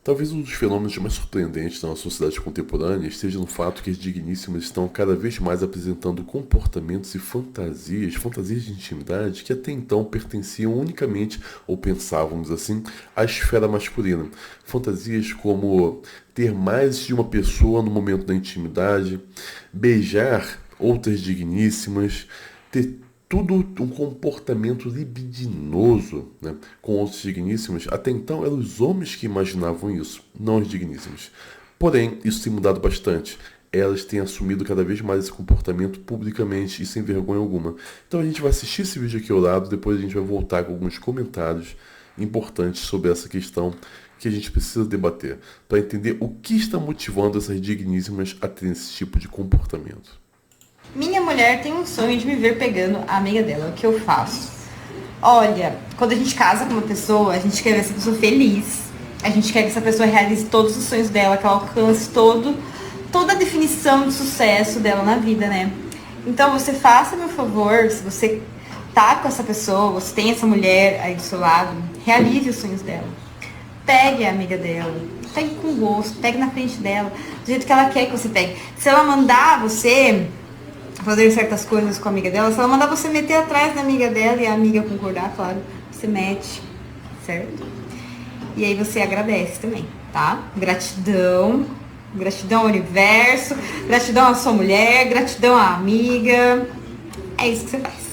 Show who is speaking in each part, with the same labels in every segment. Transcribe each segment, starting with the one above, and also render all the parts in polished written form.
Speaker 1: Talvez um dos fenômenos mais surpreendentes da nossa sociedade contemporânea esteja no fato que as digníssimas estão cada vez mais apresentando comportamentos e fantasias de intimidade que até então pertenciam unicamente, ou pensávamos assim, à esfera masculina. Fantasias como ter mais de uma pessoa no momento da intimidade, beijar outras digníssimas, ter tudo um comportamento libidinoso, né, com os digníssimos. Até então eram os homens que imaginavam isso, não os digníssimos. Porém, isso tem mudado bastante. Elas têm assumido cada vez mais esse comportamento publicamente e sem vergonha alguma. Então a gente vai assistir esse vídeo aqui ao lado, depois a gente vai voltar com alguns comentários importantes sobre essa questão que a gente precisa debater, para entender o que está motivando essas digníssimas a ter esse tipo de comportamento.
Speaker 2: Minha mulher tem um sonho de me ver pegando a amiga dela. O que eu faço? Olha, quando a gente casa com uma pessoa, a gente quer ver essa pessoa feliz. A gente quer que essa pessoa realize todos os sonhos dela, que ela alcance toda a definição de sucesso dela na vida, né? Então você faça, meu favor, se você tá com essa pessoa, você tem essa mulher aí do seu lado, realize os sonhos dela. Pegue a amiga dela, pegue com gosto, pegue na frente dela, do jeito que ela quer que você pegue. Se ela mandar você fazer certas coisas com a amiga dela, se ela mandar você meter atrás da amiga dela e a amiga concordar, claro, você mete, certo? E aí você agradece também, tá? Gratidão ao universo, gratidão à sua mulher, gratidão à amiga. É isso que você faz.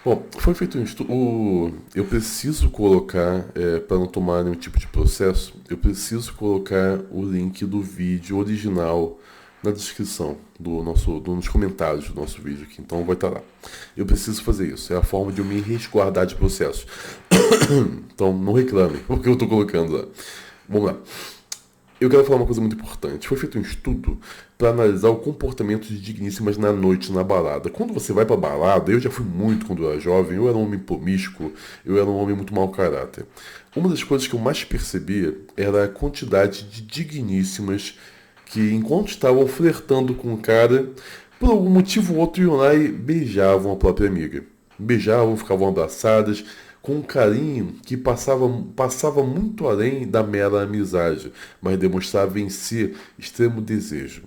Speaker 1: Bom, foi feito um estudo. Eu preciso colocar, para não tomar nenhum tipo de processo, eu preciso colocar o link do vídeo original na descrição nos comentários do nosso vídeo aqui. Então vai estar lá. Eu preciso fazer isso. É a forma de eu me resguardar de processos. Então não reclame, porque eu estou colocando lá. Vamos lá. Eu quero falar uma coisa muito importante. Foi feito um estudo para analisar o comportamento de digníssimas na noite, na balada. Quando você vai para balada, eu já fui muito quando eu era jovem, eu era um homem promíscuo, eu era um homem muito mau caráter. Uma das coisas que eu mais percebia era a quantidade de digníssimas que, enquanto estavam flertando com o cara, por algum motivo ou outro iam lá e beijavam a própria amiga. Beijavam, ficavam abraçadas, com um carinho que passava muito além da mera amizade, mas demonstrava em si extremo desejo.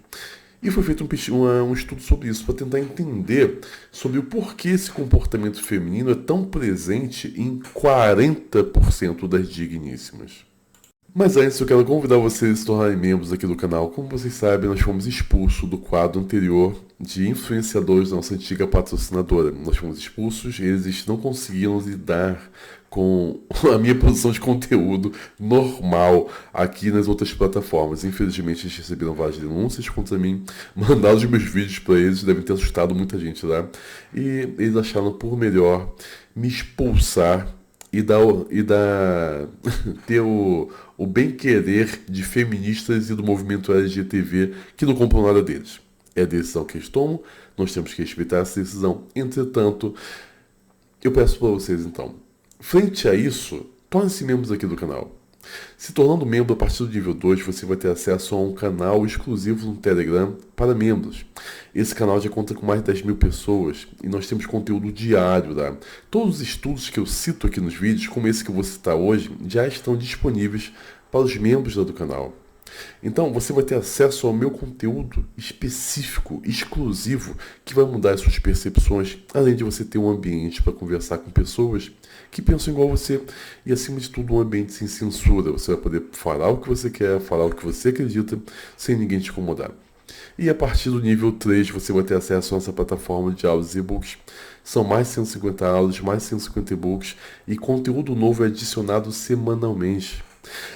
Speaker 1: E foi feito um estudo sobre isso, para tentar entender sobre o porquê esse comportamento feminino é tão presente em 40% das digníssimas. Mas antes eu quero convidar vocês a se tornarem membros aqui do canal. Como vocês sabem, nós fomos expulsos do quadro anterior de influenciadores da nossa antiga patrocinadora. Nós fomos expulsos, eles não conseguiram lidar com a minha produção de conteúdo normal aqui nas outras plataformas. Infelizmente eles receberam várias denúncias contra mim, mandaram os meus vídeos para eles, devem ter assustado muita gente lá. E eles acharam por melhor me expulsar e ter o bem-querer de feministas e do movimento LGTB que não compram nada deles. É a decisão que eles tomam, nós temos que respeitar essa decisão. Entretanto, eu peço para vocês então, frente a isso, torne-se membros aqui do canal. Se tornando membro a partir do nível 2, você vai ter acesso a um canal exclusivo no Telegram para membros. Esse canal já conta com mais de 10 mil pessoas e nós temos conteúdo diário lá. Todos os estudos que eu cito aqui nos vídeos, como esse que eu vou citar hoje, já estão disponíveis para os membros do canal. Então você vai ter acesso ao meu conteúdo específico, exclusivo, que vai mudar as suas percepções, além de você ter um ambiente para conversar com pessoas que pensam igual a você e, acima de tudo, um ambiente sem censura. Você vai poder falar o que você quer, falar o que você acredita, sem ninguém te incomodar. E a partir do nível 3 você vai ter acesso a nossa plataforma de aulas e e-books. São mais 150 aulas, mais 150 e-books e conteúdo novo é adicionado semanalmente.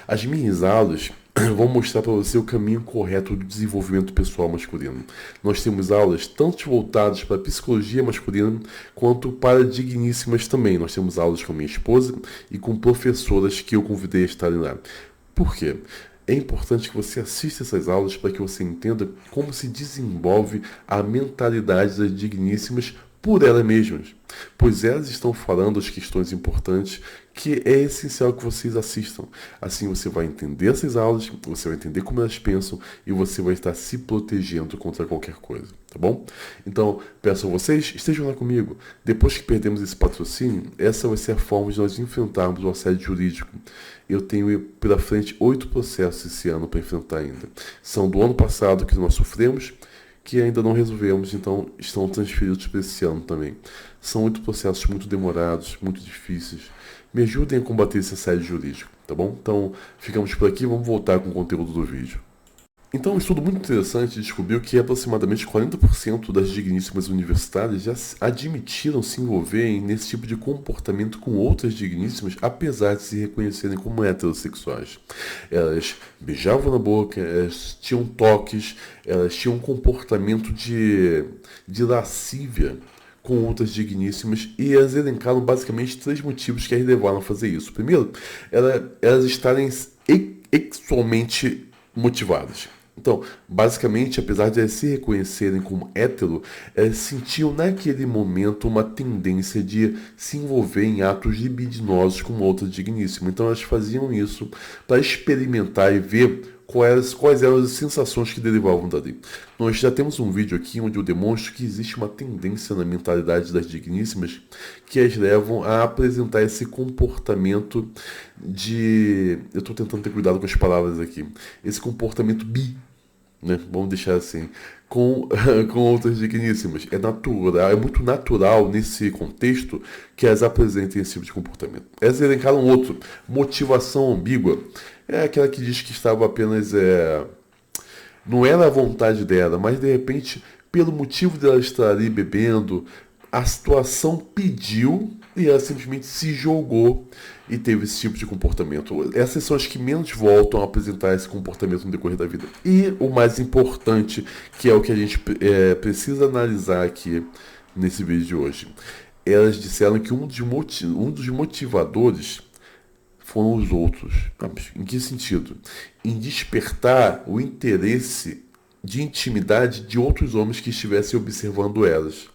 Speaker 1: As minhas aulas vão mostrar para você o caminho correto do desenvolvimento pessoal masculino. Nós temos aulas tanto voltadas para a psicologia masculina quanto para digníssimas também. Nós temos aulas com minha esposa e com professoras que eu convidei a estarem lá. Por quê? É importante que você assista essas aulas para que você entenda como se desenvolve a mentalidade das digníssimas por elas mesmas, pois elas estão falando as questões importantes que é essencial que vocês assistam. Assim você vai entender essas aulas, você vai entender como elas pensam e você vai estar se protegendo contra qualquer coisa, tá bom? Então, peço a vocês, estejam lá comigo. Depois que perdemos esse patrocínio, essa vai ser a forma de nós enfrentarmos o assédio jurídico. Eu tenho pela frente 8 processos esse ano para enfrentar ainda. São do ano passado que nós sofremos, que ainda não resolvemos, então estão transferidos para esse ano também. São 8 processos muito demorados, muito difíceis. Me ajudem a combater esse assédio jurídico, tá bom? Então, ficamos por aqui, vamos voltar com o conteúdo do vídeo. Então, um estudo muito interessante descobriu que aproximadamente 40% das digníssimas universitárias já admitiram se envolverem nesse tipo de comportamento com outras digníssimas, apesar de se reconhecerem como heterossexuais. Elas beijavam na boca, elas tinham toques, elas tinham um comportamento de lascívia com outras digníssimas, e elas elencaram basicamente 3 motivos que as levaram a fazer isso. Primeiro, elas estarem sexualmente motivadas. Então, basicamente, apesar de elas se reconhecerem como hétero, elas sentiam naquele momento uma tendência de se envolver em atos libidinosos com outra digníssima. Então, elas faziam isso para experimentar e ver quais eram as sensações que derivavam dali. Nós já temos um vídeo aqui onde eu demonstro que existe uma tendência na mentalidade das digníssimas que as levam a apresentar esse comportamento de... Eu estou tentando ter cuidado com as palavras aqui. Esse comportamento bi, né? Vamos deixar assim, com outras digníssimas. É natural, é muito natural nesse contexto que elas apresentem esse tipo de comportamento. Elas elencaram outro, motivação ambígua. É aquela que diz que estava apenas... não era a vontade dela, mas de repente, pelo motivo dela estar ali bebendo, a situação pediu e ela simplesmente se jogou e teve esse tipo de comportamento. Essas são as que menos voltam a apresentar esse comportamento no decorrer da vida. E o mais importante, que é o que a gente precisa analisar aqui nesse vídeo de hoje. Elas disseram que um dos motivadores foram os outros. Em que sentido? Em despertar o interesse de intimidade de outros homens que estivessem observando elas.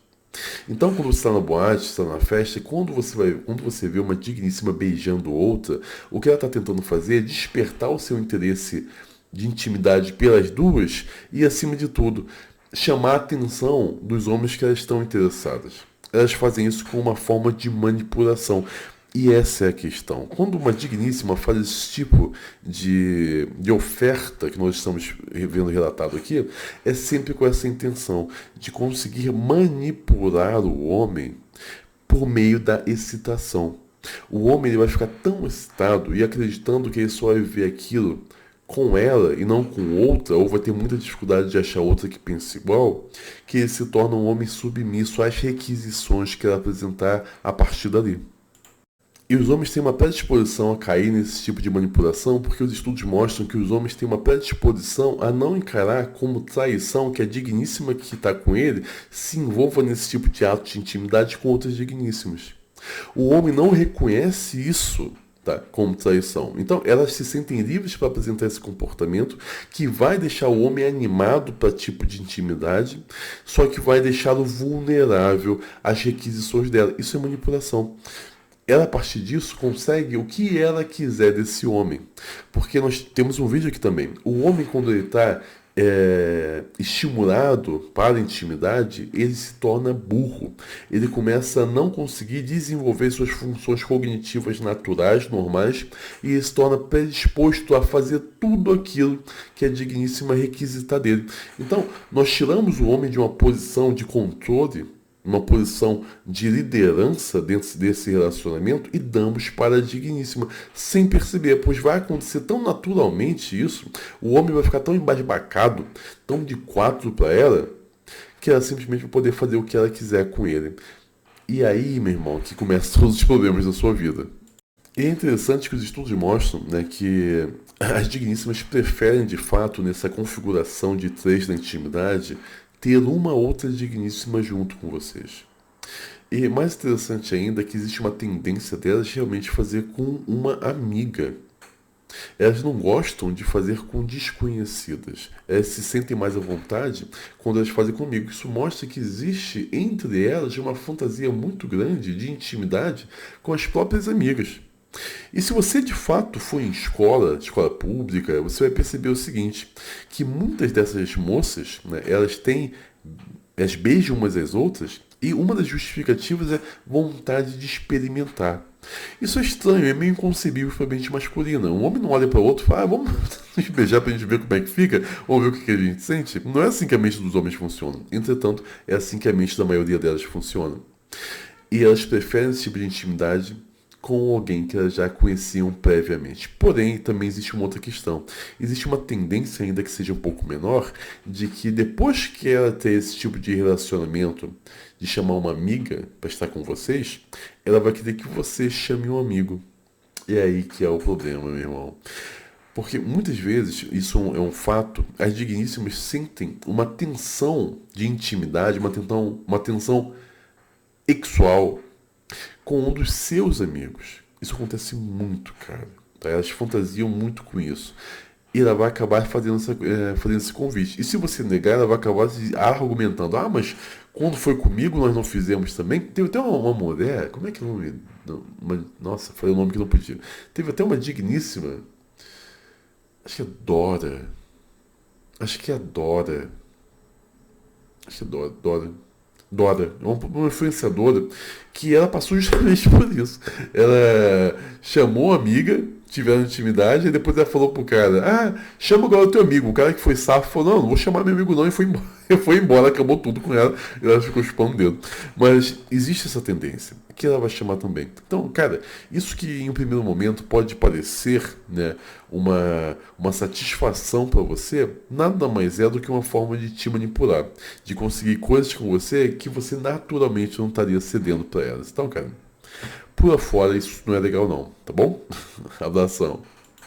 Speaker 1: Então, quando você está na boate, está na festa, quando você vê uma digníssima beijando outra, o que ela está tentando fazer é despertar o seu interesse de intimidade pelas duas e, acima de tudo, chamar a atenção dos homens que elas estão interessadas. Elas fazem isso com uma forma de manipulação. E essa é a questão. Quando uma digníssima faz esse tipo de oferta que nós estamos vendo relatado aqui, é sempre com essa intenção de conseguir manipular o homem por meio da excitação. O homem ele vai ficar tão excitado e acreditando que ele só vai ver aquilo com ela e não com outra, ou vai ter muita dificuldade de achar outra que pense igual, que ele se torna um homem submisso às requisições que ela apresentar a partir dali. E os homens têm uma predisposição a cair nesse tipo de manipulação porque os estudos mostram que os homens têm uma predisposição a não encarar como traição que a digníssima que está com ele se envolva nesse tipo de ato de intimidade com outras digníssimas. O homem não reconhece isso, tá, como traição. Então elas se sentem livres para apresentar esse comportamento que vai deixar o homem animado para tipo de intimidade, só que vai deixá-lo vulnerável às requisições dela. Isso é manipulação. Ela, a partir disso, consegue o que ela quiser desse homem. Porque nós temos um vídeo aqui também. O homem, quando ele está estimulado para a intimidade, ele se torna burro. Ele começa a não conseguir desenvolver suas funções cognitivas naturais, normais, e ele se torna predisposto a fazer tudo aquilo que a digníssima requisita dele. Então, nós tiramos o homem de uma posição de controle, uma posição de liderança dentro desse relacionamento e damos para a digníssima, sem perceber, pois vai acontecer tão naturalmente isso, o homem vai ficar tão embasbacado, tão de quatro para ela, que ela simplesmente vai poder fazer o que ela quiser com ele. E aí, meu irmão, que começam todos os problemas da sua vida. E é interessante que os estudos mostram, né, que as digníssimas preferem, de fato, nessa configuração de 3 da intimidade, ter uma outra digníssima junto com vocês. E mais interessante ainda é que existe uma tendência delas realmente fazer com uma amiga. Elas não gostam de fazer com desconhecidas. Elas se sentem mais à vontade quando elas fazem comigo. Isso mostra que existe entre elas uma fantasia muito grande de intimidade com as próprias amigas. E se você de fato for em escola pública, você vai perceber o seguinte, que muitas dessas moças, né, elas beijam umas às outras e uma das justificativas é vontade de experimentar. Isso é estranho, é meio inconcebível para a mente masculina. Um homem não olha para o outro e fala, vamos nos beijar para a gente ver como é que fica, vamos ver o que a gente sente. Não é assim que a mente dos homens funciona. Entretanto, é assim que a mente da maioria delas funciona. E elas preferem esse tipo de intimidade com alguém que elas já conheciam previamente. Porém, também existe uma outra questão. Existe uma tendência, ainda que seja um pouco menor, de que depois que ela ter esse tipo de relacionamento, de chamar uma amiga para estar com vocês, ela vai querer que você chame um amigo. E é aí que é o problema, meu irmão. Porque muitas vezes, isso é um fato, as digníssimas sentem uma tensão de intimidade, uma tensão sexual com um dos seus amigos. Isso acontece muito, cara. Tá? Elas fantasiam muito com isso. E ela vai acabar fazendo esse convite. E se você negar, ela vai acabar argumentando. Ah, mas quando foi comigo, nós não fizemos também. Teve até uma mulher, como é que é o nome? Nossa, falei o nome que não podia. Teve até uma digníssima, acho que é Dora. Acho que é Dora. Acho que é Dora. Dora, uma influenciadora, que ela passou justamente por isso. Ela chamou a amiga, tiveram intimidade, e depois ela falou pro cara, chama agora o teu amigo. O cara que foi safo falou, não vou chamar meu amigo não, e foi embora. Foi embora, acabou tudo com ela, e ela ficou chupando o dedo. Mas existe essa tendência, que ela vai chamar também. Então, cara, isso que em um primeiro momento pode parecer, né, uma satisfação para você, nada mais é do que uma forma de te manipular, de conseguir coisas com você que você naturalmente não estaria cedendo para elas. Então, cara, pula fora, isso não é legal não, tá bom? Abração.